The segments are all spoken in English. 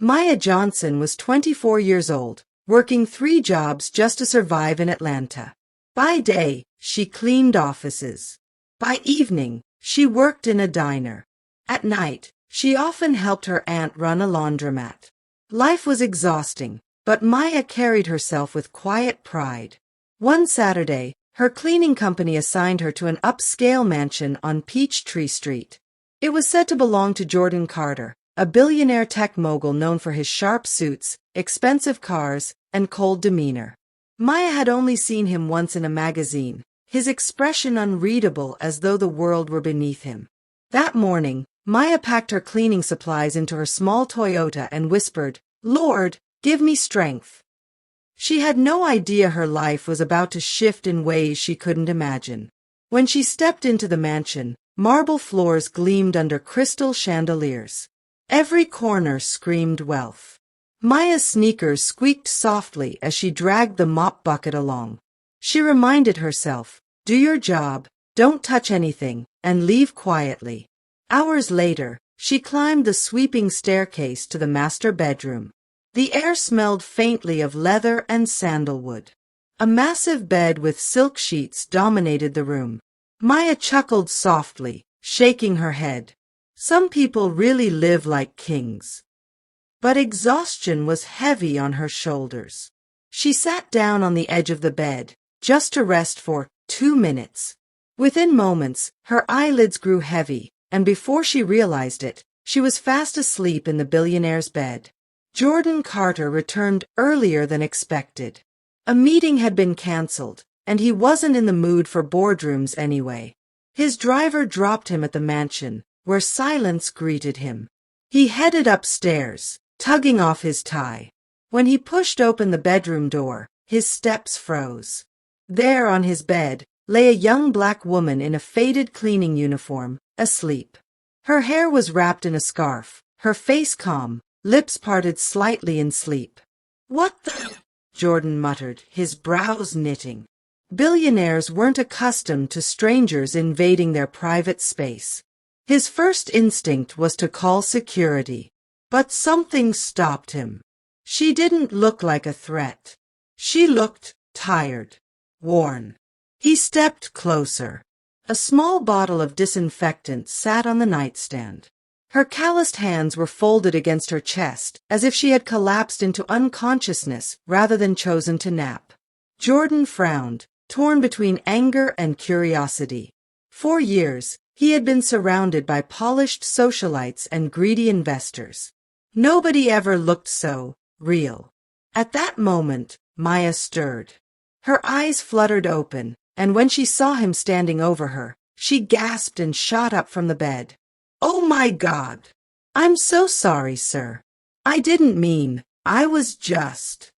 Maya Johnson was 24 years old, working 3 jobs just to survive in Atlanta. By day, she cleaned offices. By evening, she worked in a diner. At night, she often helped her aunt run a laundromat. Life was exhausting, but Maya carried herself with quiet pride. One Saturday, her cleaning company assigned her to an upscale mansion on Peachtree Street. It was said to belong to Jordan Carter, a billionaire tech mogul known for his sharp suits, expensive cars, and cold demeanor. Maya had only seen him once in a magazine, his expression unreadable as though the world were beneath him. That morning, Maya packed her cleaning supplies into her small Toyota and whispered, "Lord, give me strength." She had no idea her life was about to shift in ways she couldn't imagine. When she stepped into the mansion, marble floors gleamed under crystal chandeliers. Every corner screamed wealth. Maya's sneakers squeaked softly as she dragged the mop bucket along. She reminded herself, "Do your job, don't touch anything, and leave quietly." Hours later, she climbed the sweeping staircase to the master bedroom. The air smelled faintly of leather and sandalwood. A massive bed with silk sheets dominated the room. Maya chuckled softly, shaking her head. Some people really live like kings. But exhaustion was heavy on her shoulders. She sat down on the edge of the bed, just to rest for 2 minutes. Within moments, her eyelids grew heavy, and before she realized it, she was fast asleep in the billionaire's bed. Jordan Carter returned earlier than expected. A meeting had been canceled, and he wasn't in the mood for boardrooms anyway. His driver dropped him at the mansion, where silence greeted him. He headed upstairs, tugging off his tie. When he pushed open the bedroom door, his steps froze. There on his bed lay a young black woman in a faded cleaning uniform, asleep. Her hair was wrapped in a scarf, her face calm, lips parted slightly in sleep. "What the?" Jordan muttered, his brows knitting. Billionaires weren't accustomed to strangers invading their private space. His first instinct was to call security. But something stopped him. She didn't look like a threat. She looked tired, worn. He stepped closer. A small bottle of disinfectant sat on the nightstand. Her calloused hands were folded against her chest, as if she had collapsed into unconsciousness rather than chosen to nap. Jordan frowned, torn between anger and curiosity. For years, he had been surrounded by polished socialites and greedy investors. Nobody ever looked so real. At that moment, Maya stirred. Her eyes fluttered open, and when she saw him standing over her, she gasped and shot up from the bed. "Oh my God! I'm so sorry, sir. I didn't mean, I was just..."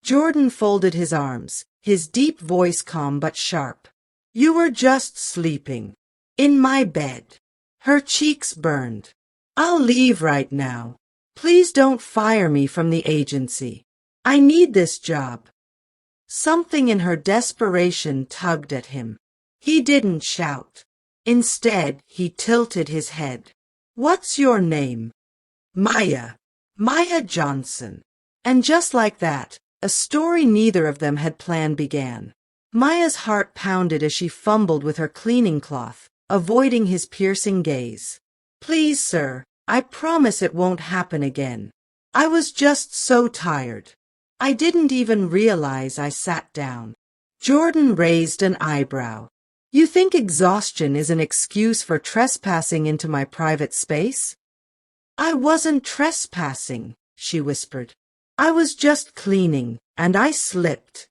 Jordan folded his arms, his deep voice calm but sharp. "You were just sleeping. In my bed." Her cheeks burned. "I'll leave right now. Please don't fire me from the agency. I need this job." Something in her desperation tugged at him. He didn't shout. Instead, he tilted his head. "What's your name?" "Maya. Maya Johnson." And just like that, a story neither of them had planned began. Maya's heart pounded as she fumbled with her cleaning cloth, avoiding his piercing gaze. "Please, sir, I promise it won't happen again. I was just so tired. I didn't even realize I sat down." Jordan raised an eyebrow. "You think exhaustion is an excuse for trespassing into my private space?" "I wasn't trespassing," she whispered. "I was just cleaning, and I slipped."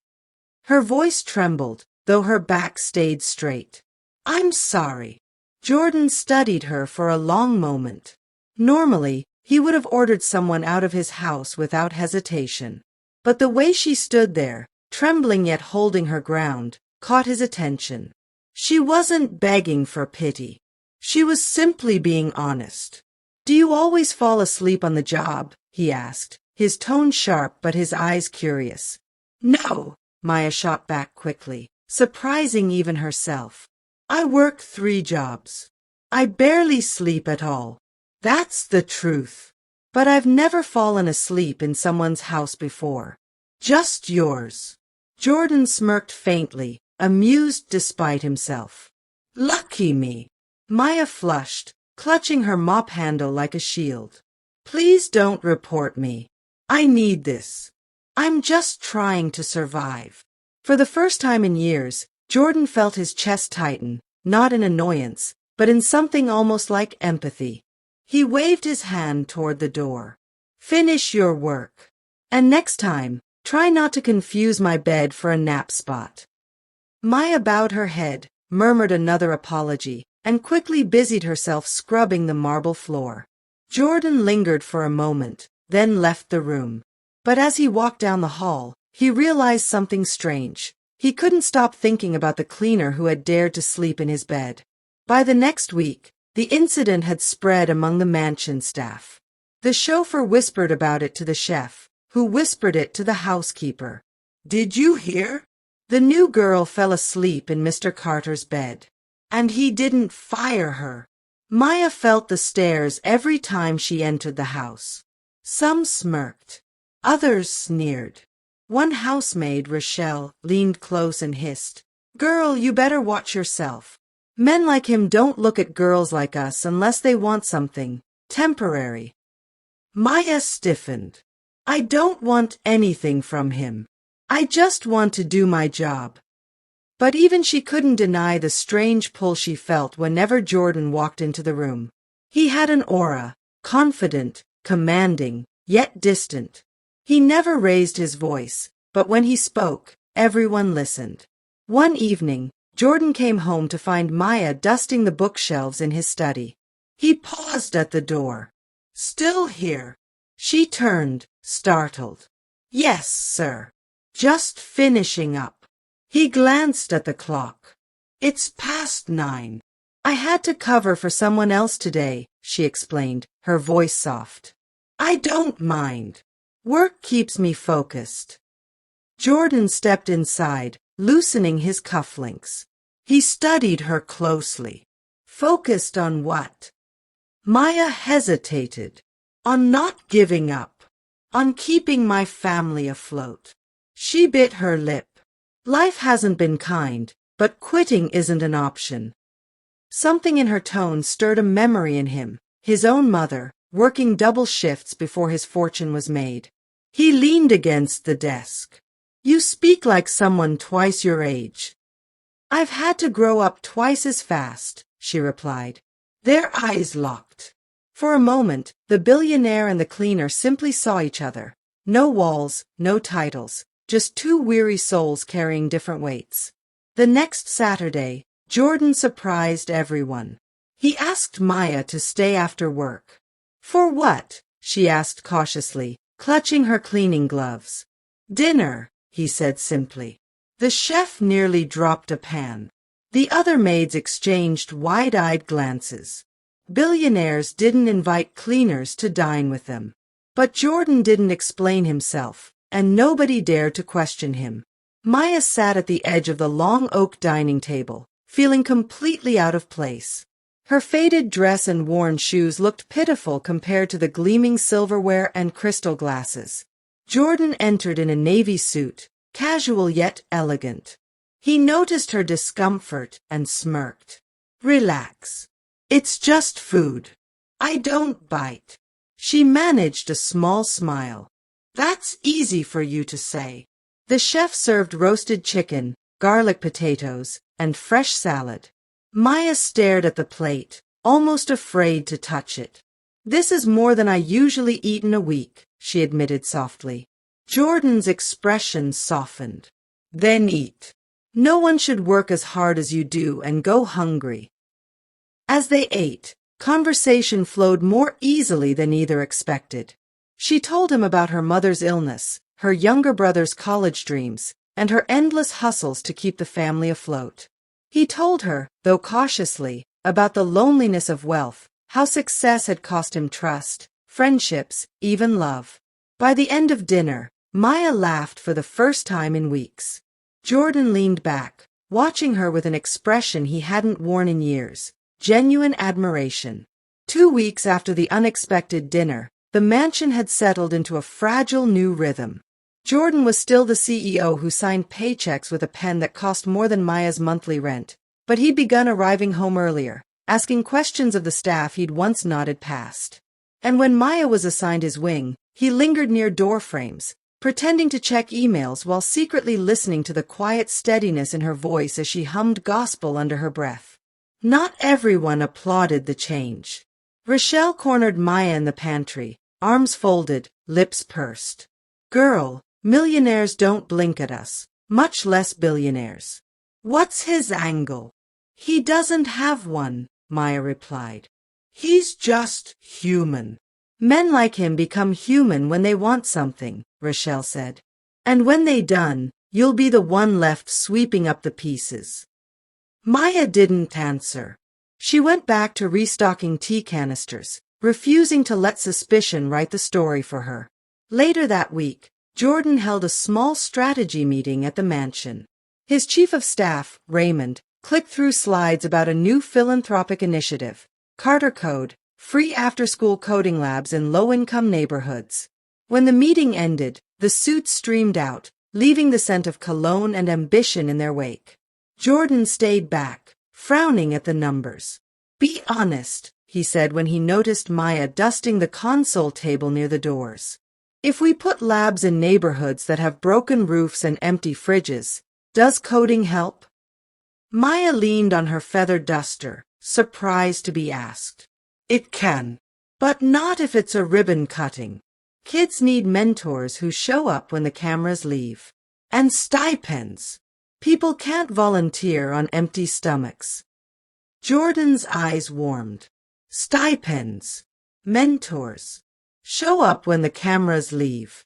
Her voice trembled, though her back stayed straight. "I'm sorry." Jordan studied her for a long moment. Normally, he would have ordered someone out of his house without hesitation. But the way she stood there, trembling yet holding her ground, caught his attention. She wasn't begging for pity. She was simply being honest. "Do you always fall asleep on the job?" he asked, his tone sharp but his eyes curious. "No," Maya shot back quickly, surprising even herself. "I work 3 jobs. I barely sleep at all. That's the truth." But I've never fallen asleep in someone's house before. Just yours. Jordan smirked faintly, amused despite himself. Lucky me. Maya flushed, clutching her mop handle like a shield. Please don't report me. I need this. I'm just trying to survive. For the first time in years, Jordan felt his chest tighten, not in annoyance, but in something almost like empathy. He waved his hand toward the door. Finish your work. And next time, try not to confuse my bed for a nap spot. Maya bowed her head, murmured another apology, and quickly busied herself scrubbing the marble floor. Jordan lingered for a moment, then left the room. But as he walked down the hall, he realized something strange. He couldn't stop thinking about the cleaner who had dared to sleep in his bed. By the next week, the incident had spread among the mansion staff. The chauffeur whispered about it to the chef, who whispered it to the housekeeper. Did you hear? The new girl fell asleep in Mr. Carter's bed. And he didn't fire her. Maya felt the stares every time she entered the house. Some smirked. Others sneered. One housemaid, Rochelle, leaned close and hissed, "Girl, you better watch yourself. Men like him don't look at girls like us unless they want something temporary." Maya stiffened. I don't want anything from him. I just want to do my job. But even she couldn't deny the strange pull she felt whenever Jordan walked into the room. He had an aura, confident, commanding, yet distant. He never raised his voice, but when he spoke, everyone listened. One evening, Jordan came home to find Maya dusting the bookshelves in his study. He paused at the door. Still here? She turned, startled. Yes, sir. Just finishing up. He glanced at the clock. It's past 9. I had to cover for someone else today, she explained, her voice soft. I don't mind. Work keeps me focused. Jordan stepped inside, loosening his cufflinks. He studied her closely. Focused on what? Maya hesitated. On not giving up. On keeping my family afloat. She bit her lip. Life hasn't been kind, but quitting isn't an option. Something in her tone stirred a memory in him, his own mother, working double shifts before his fortune was made. He leaned against the desk. You speak like someone twice your age. I've had to grow up twice as fast, she replied. Their eyes locked. For a moment, the billionaire and the cleaner simply saw each other. No walls, no titles, just two weary souls carrying different weights. The next Saturday, Jordan surprised everyone. He asked Maya to stay after work. For what? She asked cautiously, clutching her cleaning gloves. Dinner, he said simply. The chef nearly dropped a pan. The other maids exchanged wide-eyed glances. Billionaires didn't invite cleaners to dine with them. But Jordan didn't explain himself, and nobody dared to question him. Maya sat at the edge of the long oak dining table, feeling completely out of place. Her faded dress and worn shoes looked pitiful compared to the gleaming silverware and crystal glasses. Jordan entered in a navy suit, casual yet elegant. He noticed her discomfort and smirked. Relax. It's just food. I don't bite. She managed a small smile. That's easy for you to say. The chef served roasted chicken, garlic potatoes, and fresh salad. Maya stared at the plate, almost afraid to touch it. This is more than I usually eat in a week, she admitted softly. Jordan's expression softened. Then eat. No one should work as hard as you do and go hungry. As they ate, conversation flowed more easily than either expected. She told him about her mother's illness, her younger brother's college dreams, and her endless hustles to keep the family afloat. He told her, though cautiously, about the loneliness of wealth, how success had cost him trust, friendships, even love. By the end of dinner, Maya laughed for the first time in weeks. Jordan leaned back, watching her with an expression he hadn't worn in years, genuine admiration. 2 weeks after the unexpected dinner, the mansion had settled into a fragile new rhythm. Jordan was still the CEO who signed paychecks with a pen that cost more than Maya's monthly rent, but he'd begun arriving home earlier, asking questions of the staff he'd once nodded past. And when Maya was assigned his wing, he lingered near door frames, pretending to check emails while secretly listening to the quiet steadiness in her voice as she hummed gospel under her breath. Not everyone applauded the change. Rochelle cornered Maya in the pantry, arms folded, lips pursed. "Girl, millionaires don't blink at us, much less billionaires." "What's his angle?" "He doesn't have one," Maya replied. "He's just human." "Men like him become human when they want something," Rochelle said. "And when they done, you'll be the one left sweeping up the pieces." Maya didn't answer. She went back to restocking tea canisters, refusing to let suspicion write the story for her. Later that week, Jordan held a small strategy meeting at the mansion. His chief of staff, Raymond, clicked through slides about a new philanthropic initiative, Carter Code, free after-school coding labs in low-income neighborhoods. When the meeting ended, the suits streamed out, leaving the scent of cologne and ambition in their wake. Jordan stayed back, frowning at the numbers. "Be honest," he said when he noticed Maya dusting the console table near the doors. "If we put labs in neighborhoods that have broken roofs and empty fridges, does coding help?" Maya leaned on her feather duster, surprised to be asked. "It can, but not if it's a ribbon cutting. Kids need mentors who show up when the cameras leave. And stipends. People can't volunteer on empty stomachs." Jordan's eyes warmed. Stipends. Mentors. Show up when the cameras leave.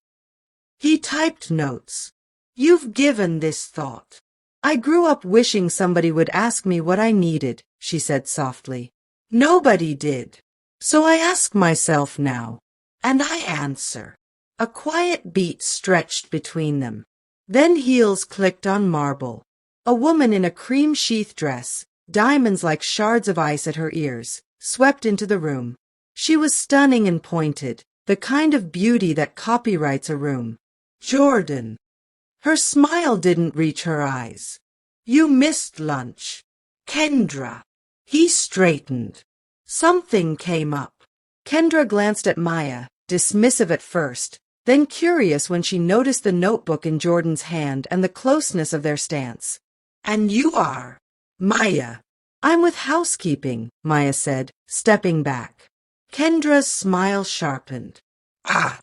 He typed notes. "You've given this thought." "I grew up wishing somebody would ask me what I needed," she said softly. "Nobody did. So I ask myself now. And I answer." A quiet beat stretched between them. Then heels clicked on marble. A woman in a cream sheath dress, diamonds like shards of ice at her ears, swept into the room. She was stunning and pointed, the kind of beauty that copyrights a room. "Jordan." Her smile didn't reach her eyes. "You missed lunch." "Kendra." He straightened. Something came up. Kendra glanced at Maya, dismissive at first, then curious when she noticed the notebook in Jordan's hand and the closeness of their stance. "And you are?" "Maya." "I'm with housekeeping," Maya said, stepping back. Kendra's smile sharpened. "Ah."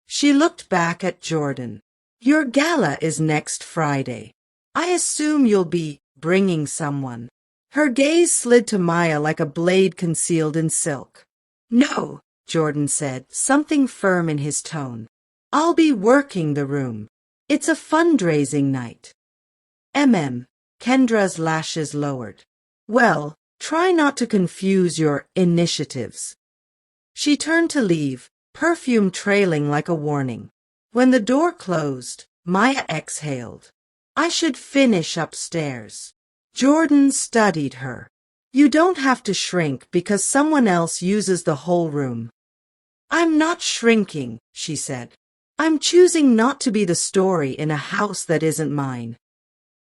She looked back at Jordan. "Your gala is next Friday. I assume you'll be bringing someone." Her gaze slid to Maya like a blade concealed in silk. "No," Jordan said, something firm in his tone. "I'll be working the room. It's a fundraising night." Kendra's lashes lowered. "Well, try not to confuse your initiatives." She turned to leave, perfume trailing like a warning. When the door closed, Maya exhaled. "I should finish upstairs." Jordan studied her. "You don't have to shrink because someone else uses the whole room." "I'm not shrinking," she said. "I'm choosing not to be the story in a house that isn't mine."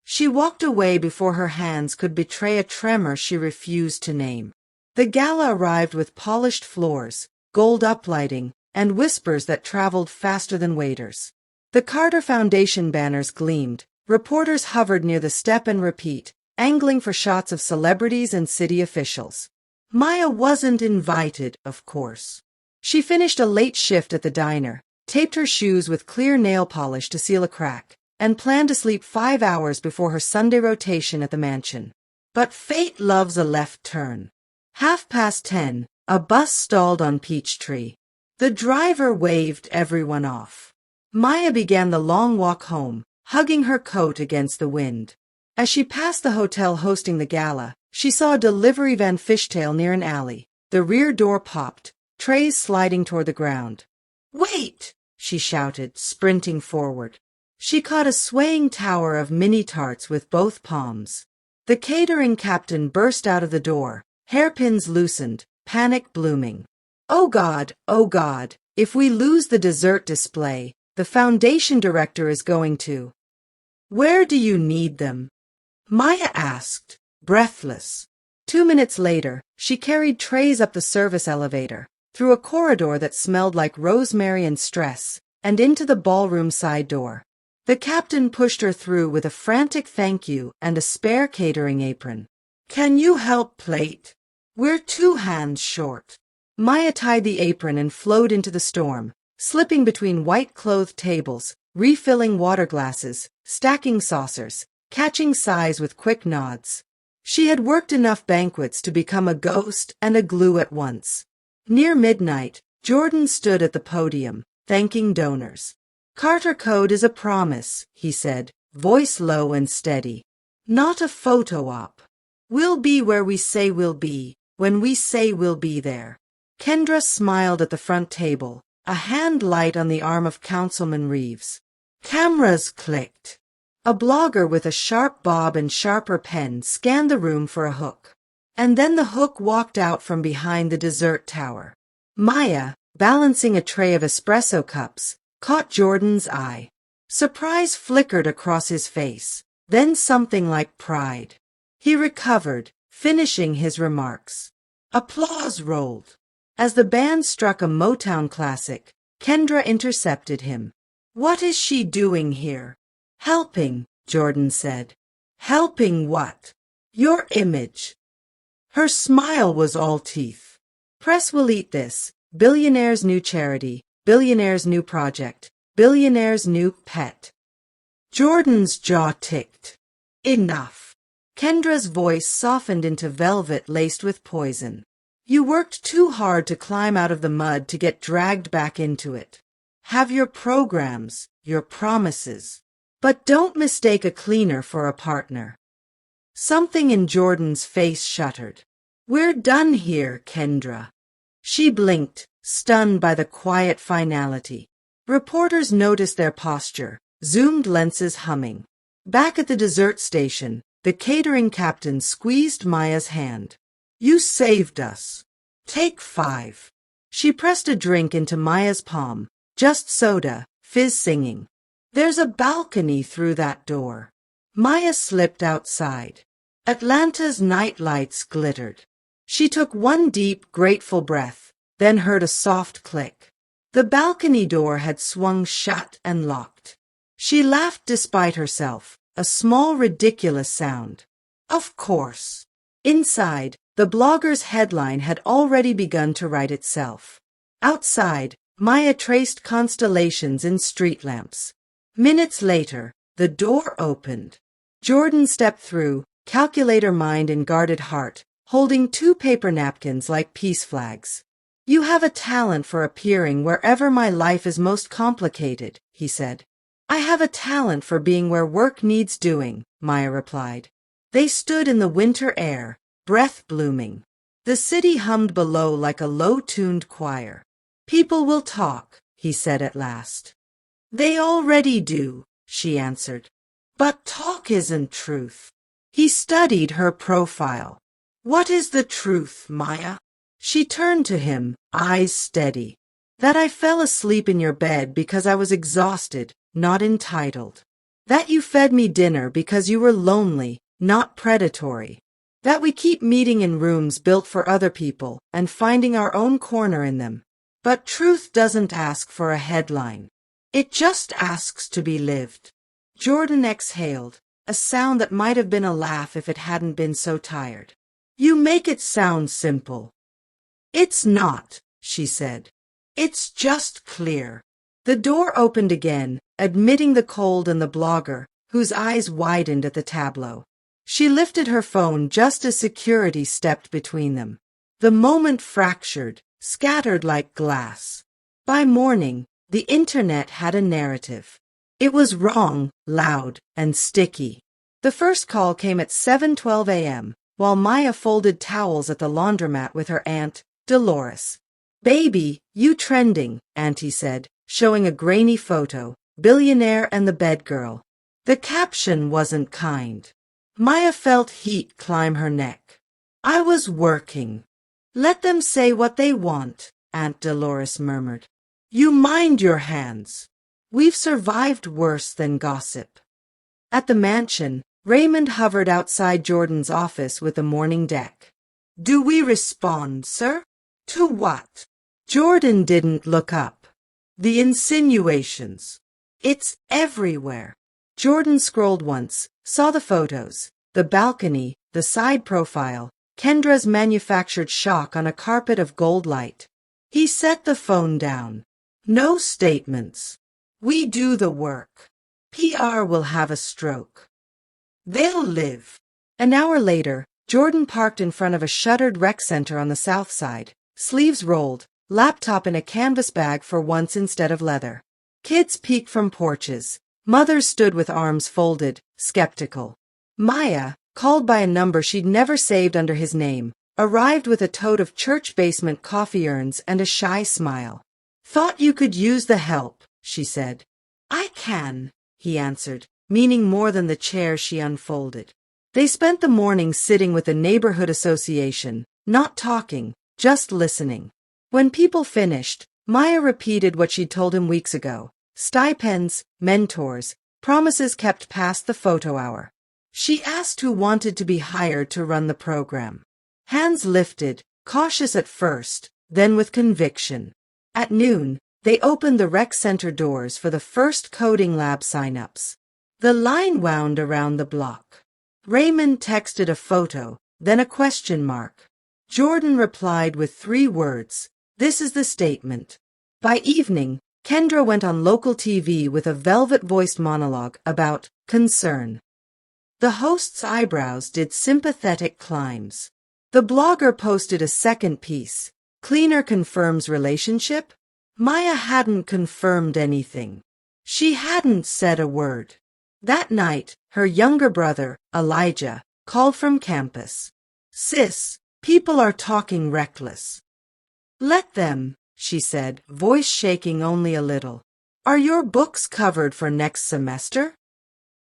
She walked away before her hands could betray a tremor she refused to name. The gala arrived with polished floors, gold uplighting, and whispers that traveled faster than waiters. The Carter Foundation banners gleamed, reporters hovered near the step and repeat, angling for shots of celebrities and city officials. Maya wasn't invited, of course. She finished a late shift at the diner, taped her shoes with clear nail polish to seal a crack, and planned to sleep 5 hours before her Sunday rotation at the mansion. But fate loves a left turn. 10:30, a bus stalled on Peachtree. The driver waved everyone off. Maya began the long walk home, hugging her coat against the wind. As she passed the hotel hosting the gala, she saw a delivery van fishtail near an alley. The rear door popped, trays sliding toward the ground. "Wait!" she shouted, sprinting forward. She caught a swaying tower of mini tarts with both palms. The catering captain burst out of the door, hairpins loosened, panic blooming. Oh God, If we lose the dessert display, the foundation director is going to. Where do you need them? Maya asked, breathless. 2 minutes later, she carried trays up the service elevator, through a corridor that smelled like rosemary and stress, and into the ballroom side door. The captain pushed her through with a frantic thank you and a spare catering apron. Can you help plate? We're 2 hands short. Maya tied the apron and flowed into the storm, slipping between white-clothed tables, refilling water glasses, stacking saucers, catching sighs with quick nods. She had worked enough banquets to become a ghost and a glue at once. Near midnight, Jordan stood at the podium, thanking donors. Carter Code is a promise, he said, voice low and steady. Not a photo op. We'll be where we say we'll be, when we say we'll be there. Kendra smiled at the front table, a hand light on the arm of Councilman Reeves. Cameras clicked. A blogger with a sharp bob and sharper pen scanned the room for a hook. And then the hook walked out from behind the dessert tower. Maya, balancing a tray of espresso cups, caught Jordan's eye. Surprise flickered across his face, then something like pride. He recovered, finishing his remarks. Applause rolled. As the band struck a Motown classic, Kendra intercepted him. What is she doing here? Helping, Jordan said. Helping what? Your image. Her smile was all teeth. Press will eat this. Billionaire's new charity. Billionaire's new project. Billionaire's new pet. Jordan's jaw ticked. Enough. Kendra's voice softened into velvet laced with poison. You worked too hard to climb out of the mud to get dragged back into it. Have your programs, your promises. But don't mistake a cleaner for a partner. Something in Jordan's face shuddered. We're done here, Kendra. She blinked, stunned by the quiet finality. Reporters noticed their posture, zoomed lenses humming. Back at the dessert station, the catering captain squeezed Maya's hand. You saved us. Take 5. She pressed a drink into Maya's palm, just soda, fizz singing. There's a balcony through that door. Maya slipped outside. Atlanta's night lights glittered. She took one deep, grateful breath, then heard a soft click. The balcony door had swung shut and locked. She laughed despite herself, a small, ridiculous sound. Of course. Inside, the blogger's headline had already begun to write itself. Outside, Maya traced constellations in street lamps. Minutes later, the door opened. Jordan stepped through, calculator mind and guarded heart, holding 2 paper napkins like peace flags. You have a talent for appearing wherever my life is most complicated, he said. I have a talent for being where work needs doing, Maya replied. They stood in the winter air, breath blooming. The city hummed below like a low-tuned choir. People will talk, he said at last. They already do, she answered. But talk isn't truth. He studied her profile. What is the truth, Maya? She turned to him, eyes steady. That I fell asleep in your bed because I was exhausted, not entitled. That you fed me dinner because you were lonely, not predatory. That we keep meeting in rooms built for other people and finding our own corner in them. But truth doesn't ask for a headline. It just asks to be lived. Jordan exhaled, a sound that might have been a laugh if it hadn't been so tired. You make it sound simple. It's not, she said. It's just clear. The door opened again, admitting the cold and the blogger, whose eyes widened at the tableau. She lifted her phone just as security stepped between them. The moment fractured, scattered like glass. By morning, the internet had a narrative. It was wrong, loud, and sticky. The first call came at 7:12 a.m., while Maya folded towels at the laundromat with her aunt, Dolores. Baby, you trending, Auntie said, showing a grainy photo, Billionaire and the bed girl. The caption wasn't kind. Maya felt heat climb her neck. I was working. Let them say what they want, Aunt Dolores murmured. You mind your hands. We've survived worse than gossip. At the mansion, Raymond hovered outside Jordan's office with the morning deck. Do we respond, sir? To what? Jordan didn't look up. The insinuations. It's everywhere. Jordan scrolled once, saw the photos, the balcony, the side profile, Kendra's manufactured shock on a carpet of gold light. He set the phone down. No statements. We do the work. PR will have a stroke. They'll live. An hour later, Jordan parked in front of a shuttered rec center on the south side, sleeves rolled, laptop in a canvas bag for once instead of leather. Kids peeked from porches. Mothers stood with arms folded, skeptical. Maya, called by a number she'd never saved under his name, arrived with a tote of church basement coffee urns and a shy smile. Thought you could use the help, she said. I can, he answered, meaning more than the chair she unfolded. They spent the morning sitting with the neighborhood association, not talking, just listening. When people finished, Maya repeated what she'd told him weeks ago. Stipends, mentors, promises kept past the photo hour. She asked who wanted to be hired to run the program. Hands lifted, cautious at first, then with conviction. At noon, they opened the rec center doors for the first coding lab signups. The line wound around the block. Raymond texted a photo, then a question mark. Jordan replied with 3 words. This is the statement. By evening, Kendra went on local TV with a velvet-voiced monologue about concern. The host's eyebrows did sympathetic climbs. The blogger posted a second piece. Cleaner confirms relationship? Maya hadn't confirmed anything. She hadn't said a word. That night, her younger brother, Elijah, called from campus. Sis, people are talking reckless. Let them, she said, voice shaking only a little. Are your books covered for next semester?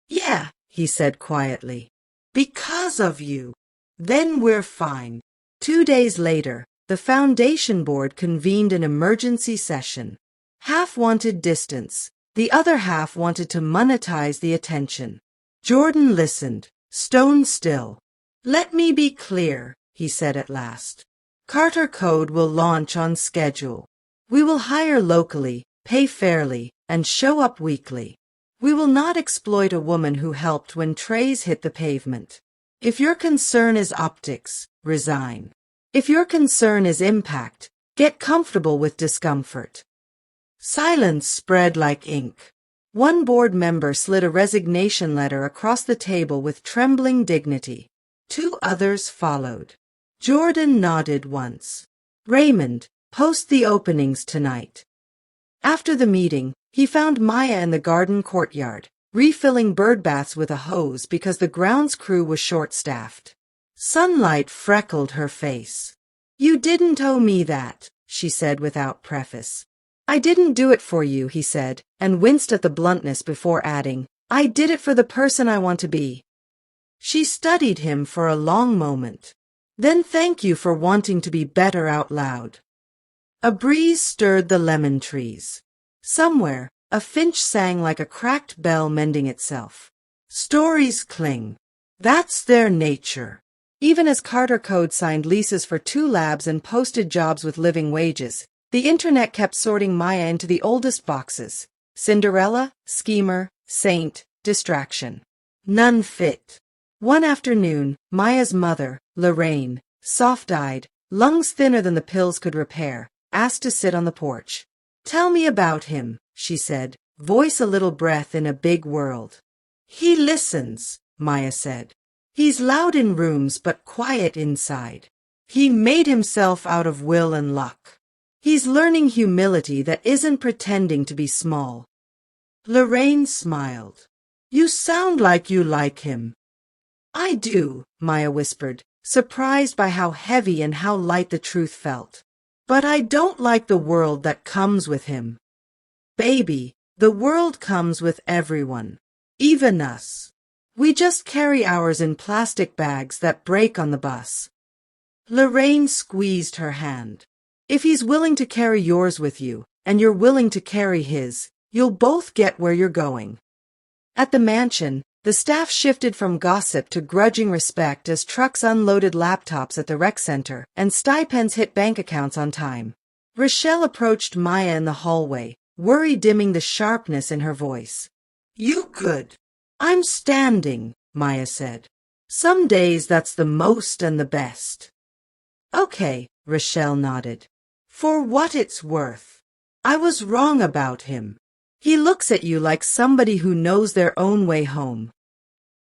Yeah, he said quietly. Because of you. Then we're fine. 2 days later, the foundation board convened an emergency session. Half wanted distance. The other half wanted to monetize the attention. Jordan listened, stone still. Let me be clear, he said at last. Carter Code will launch on schedule. We will hire locally, pay fairly, and show up weekly. We will not exploit a woman who helped when trays hit the pavement. If your concern is optics, resign. If your concern is impact, get comfortable with discomfort. Silence spread like ink. One board member slid a resignation letter across the table with trembling dignity. 2 others followed. Jordan nodded once. Raymond, post the openings tonight. After the meeting, he found Maya in the garden courtyard, refilling bird baths with a hose because the grounds crew was short-staffed. Sunlight freckled her face. You didn't owe me that, she said without preface. I didn't do it for you, he said, and winced at the bluntness before adding, I did it for the person I want to be. She studied him for a long moment. Then thank you for wanting to be better out loud. A breeze stirred the lemon trees. Somewhere, a finch sang like a cracked bell mending itself. Stories cling. That's their nature. Even as Carter Code signed leases for 2 labs and posted jobs with living wages, the internet kept sorting Maya into the oldest boxes. Cinderella, schemer, saint, distraction. None fit. One afternoon, Maya's mother, Lorraine, soft-eyed, lungs thinner than the pills could repair, asked to sit on the porch. Tell me about him, she said, voice a little breath in a big world. He listens, Maya said. He's loud in rooms but quiet inside. He made himself out of will and luck. He's learning humility that isn't pretending to be small. Lorraine smiled. You sound like you like him. I do, Maya whispered, surprised by how heavy and how light the truth felt. But I don't like the world that comes with him. Baby, the world comes with everyone. Even us. We just carry ours in plastic bags that break on the bus. Lorraine squeezed her hand. If he's willing to carry yours with you, and you're willing to carry his, you'll both get where you're going. At the mansion, the staff shifted from gossip to grudging respect as trucks unloaded laptops at the rec center and stipends hit bank accounts on time. Rochelle approached Maya in the hallway, worry dimming the sharpness in her voice. "You could." "I'm standing," Maya said. "Some days that's the most and the best." "Okay," Rochelle nodded. "For what it's worth. I was wrong about him. He looks at you like somebody who knows their own way home."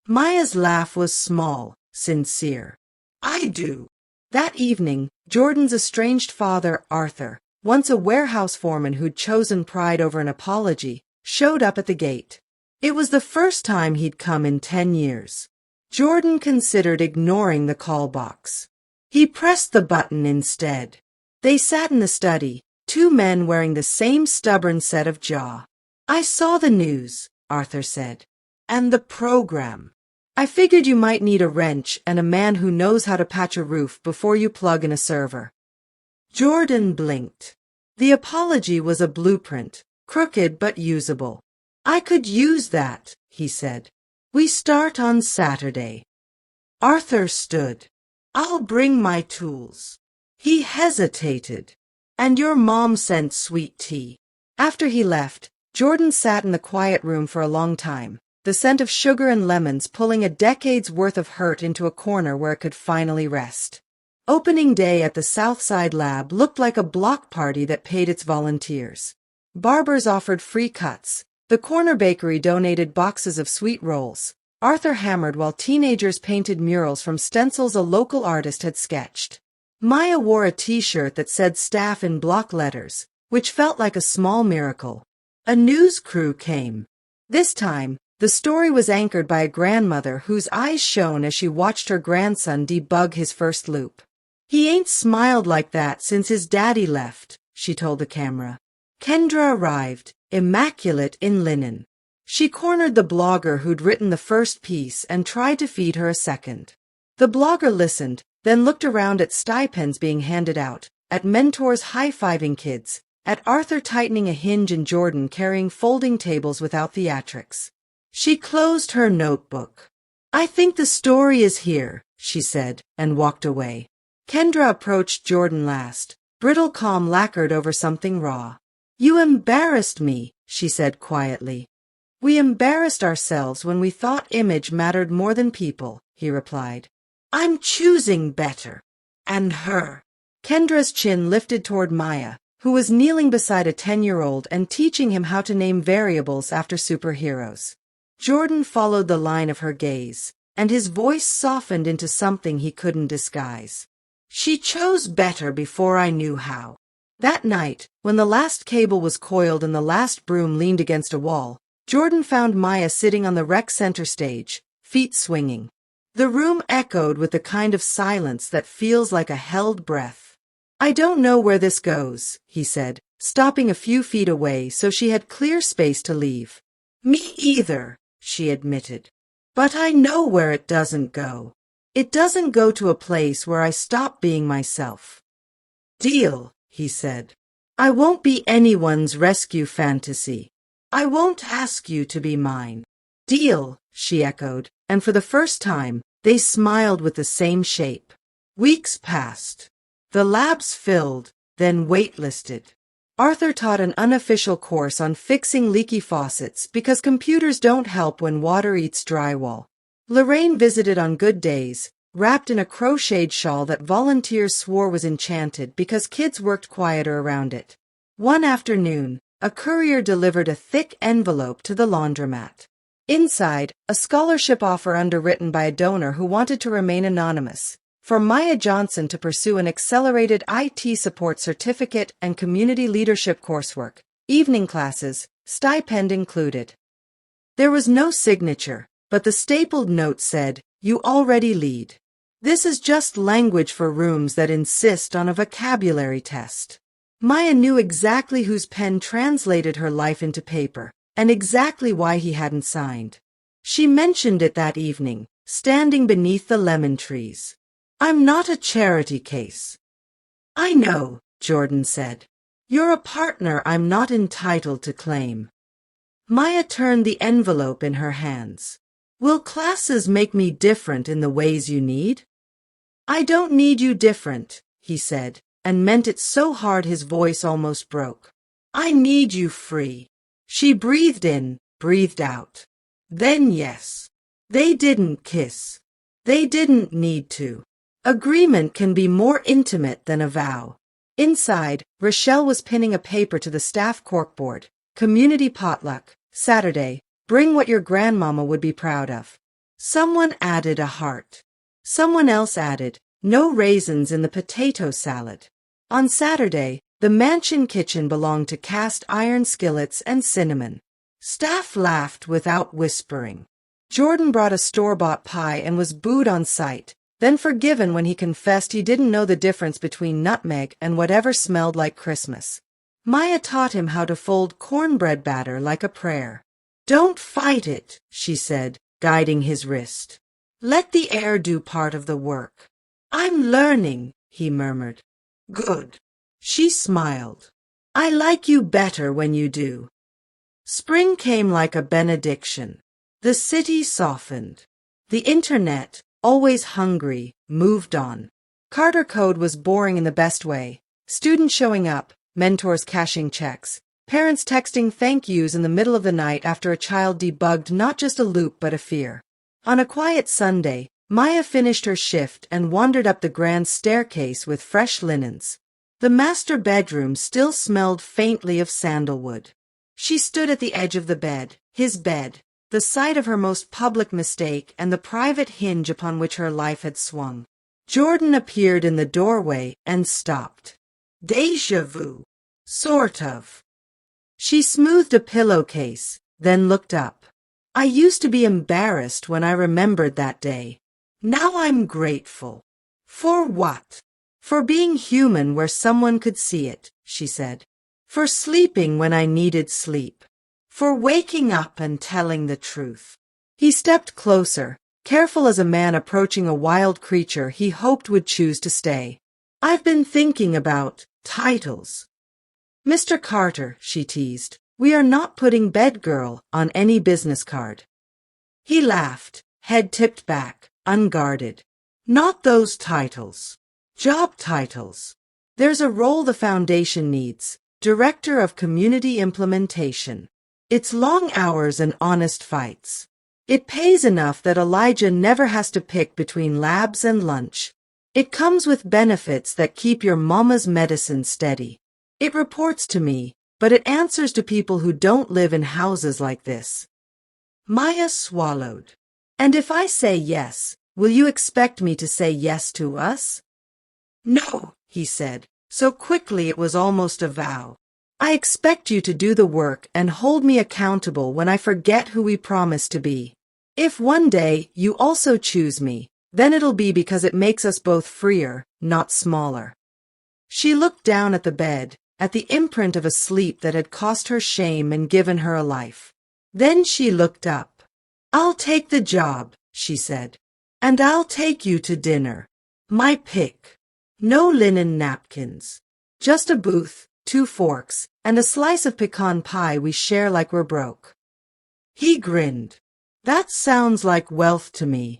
Maya's laugh was small, sincere. "I do." That evening, Jordan's estranged father, Arthur, once a warehouse foreman who'd chosen pride over an apology, showed up at the gate. It was the first time he'd come in 10 years. Jordan considered ignoring the call box. He pressed the button instead. They sat in the study, two men wearing the same stubborn set of jaw. "I saw the news," Arthur said. "And the program. I figured you might need a wrench and a man who knows how to patch a roof before you plug in a server." Jordan blinked. The apology was a blueprint, crooked but usable. "I could use that," he said. "We start on Saturday." Arthur stood. "I'll bring my tools." He hesitated. "And your mom sent sweet tea." After he left, Jordan sat in the quiet room for a long time, the scent of sugar and lemons pulling a decade's worth of hurt into a corner where it could finally rest. Opening day at the Southside Lab looked like a block party that paid its volunteers. Barbers offered free cuts. The corner bakery donated boxes of sweet rolls. Arthur hammered while teenagers painted murals from stencils a local artist had sketched. Maya wore a t-shirt that said staff in block letters, which felt like a small miracle. A news crew came. This time, the story was anchored by a grandmother whose eyes shone as she watched her grandson debug his first loop. "He ain't smiled like that since his daddy left," she told the camera. Kendra arrived, immaculate in linen. She cornered the blogger who'd written the first piece and tried to feed her a second. The blogger listened, then looked around at stipends being handed out, at mentors high-fiving kids, at Arthur tightening a hinge and Jordan carrying folding tables without theatrics. She closed her notebook. "I think the story is here," she said, and walked away. Kendra approached Jordan last, brittle calm lacquered over something raw. "You embarrassed me," she said quietly. "We embarrassed ourselves when we thought image mattered more than people," he replied. "I'm choosing better. And her." Kendra's chin lifted toward Maya, who was kneeling beside a 10-year-old and teaching him how to name variables after superheroes. Jordan followed the line of her gaze, and his voice softened into something he couldn't disguise. "She chose better before I knew how." That night, when the last cable was coiled and the last broom leaned against a wall, Jordan found Maya sitting on the rec center stage, feet swinging. The room echoed with the kind of silence that feels like a held breath. "I don't know where this goes," he said, stopping a few feet away so she had clear space to leave. "Me either," she admitted. "But I know where it doesn't go. It doesn't go to a place where I stop being myself." "Deal," he said. "I won't be anyone's rescue fantasy. I won't ask you to be mine." "Deal," she echoed, and for the first time, they smiled with the same shape. Weeks passed. The labs filled, then waitlisted. Arthur taught an unofficial course on fixing leaky faucets because computers don't help when water eats drywall. Lorraine visited on good days, wrapped in a crocheted shawl that volunteers swore was enchanted because kids worked quieter around it. One afternoon, a courier delivered a thick envelope to the laundromat. Inside, a scholarship offer underwritten by a donor who wanted to remain anonymous, for Maya Johnson to pursue an accelerated IT support certificate and community leadership coursework, evening classes, stipend included. There was no signature, but the stapled note said, "You already lead." This is just language for rooms that insist on a vocabulary test. Maya knew exactly whose pen translated her life into paper, and exactly why he hadn't signed. She mentioned it that evening, standing beneath the lemon trees. "I'm not a charity case." "I know," Jordan said. You're a partner I'm not entitled to claim. Maya turned the envelope in her hands. Will classes make me different in the ways you need? I don't need you different, he said, and meant it so hard his voice almost broke. I need you free. She breathed in, breathed out. Then yes. They didn't kiss. They didn't need to. Agreement can be more intimate than a vow. Inside, Rochelle was pinning a paper to the staff corkboard. Community potluck, Saturday. Bring what your grandmama would be proud of. Someone added a heart. Someone else added, no raisins in the potato salad. On Saturday, the mansion kitchen belonged to cast iron skillets and cinnamon. Staff laughed without whispering. Jordan brought a store-bought pie and was booed on sight, then forgiven when he confessed he didn't know the difference between nutmeg and whatever smelled like Christmas. Maya taught him how to fold cornbread batter like a prayer. Don't fight it, she said, guiding his wrist. Let the air do part of the work. I'm learning, he murmured. Good. She smiled. I like you better when you do. Spring came like a benediction. The city softened. The internet, always hungry, moved on. Carter code was boring in the best way. Students showing up, mentors cashing checks, parents texting thank yous in the middle of the night after a child debugged not just a loop but a fear. On a quiet Sunday, Maya finished her shift and wandered up the grand staircase with fresh linens. The master bedroom still smelled faintly of sandalwood. She stood at the edge of the bed, his bed, the site of her most public mistake and the private hinge upon which her life had swung. Jordan appeared in the doorway and stopped. Déjà vu. Sort of. She smoothed a pillowcase, then looked up. I used to be embarrassed when I remembered that day. Now I'm grateful. For what? For being human where someone could see it, she said. For sleeping when I needed sleep. For waking up and telling the truth. He stepped closer, careful as a man approaching a wild creature he hoped would choose to stay. I've been thinking about titles. Mr. Carter, she teased, we are not putting bedgirl on any business card. He laughed, head tipped back, unguarded. Not those titles. Job titles. There's a role the foundation needs, Director of Community Implementation. It's long hours and honest fights. It pays enough that Elijah never has to pick between labs and lunch. It comes with benefits that keep your mama's medicine steady. It reports to me, but it answers to people who don't live in houses like this. Maya swallowed. And if I say yes, will you expect me to say yes to us? No, he said, so quickly it was almost a vow. I expect you to do the work and hold me accountable when I forget who we promised to be. If one day you also choose me, then it'll be because it makes us both freer, not smaller. She looked down at the bed, at the imprint of a sleep that had cost her shame and given her a life. Then she looked up. I'll take the job, she said. And I'll take you to dinner. My pick. No linen napkins. Just a booth, 2 forks, and a slice of pecan pie we share like we're broke. He grinned. That sounds like wealth to me.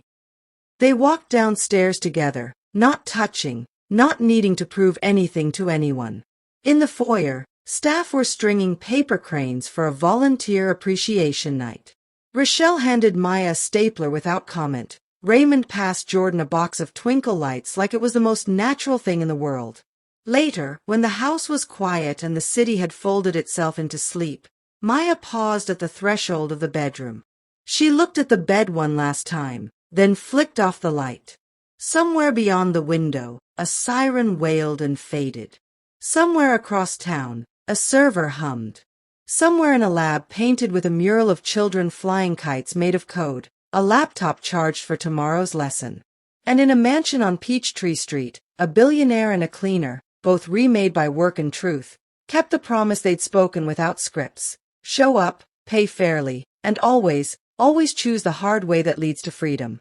They walked downstairs together, not touching, not needing to prove anything to anyone. In the foyer, staff were stringing paper cranes for a volunteer appreciation night. Rochelle handed Maya a stapler without comment. Raymond passed Jordan a box of twinkle lights like it was the most natural thing in the world. Later, when the house was quiet and the city had folded itself into sleep, Maya paused at the threshold of the bedroom. She looked at the bed one last time, then flicked off the light. Somewhere beyond the window, a siren wailed and faded. Somewhere across town, a server hummed. Somewhere in a lab painted with a mural of children flying kites made of code, a laptop charged for tomorrow's lesson. And in a mansion on Peachtree Street, a billionaire and a cleaner, both remade by work and truth, kept the promise they'd spoken without scripts. Show up, pay fairly, and always choose the hard way that leads to freedom.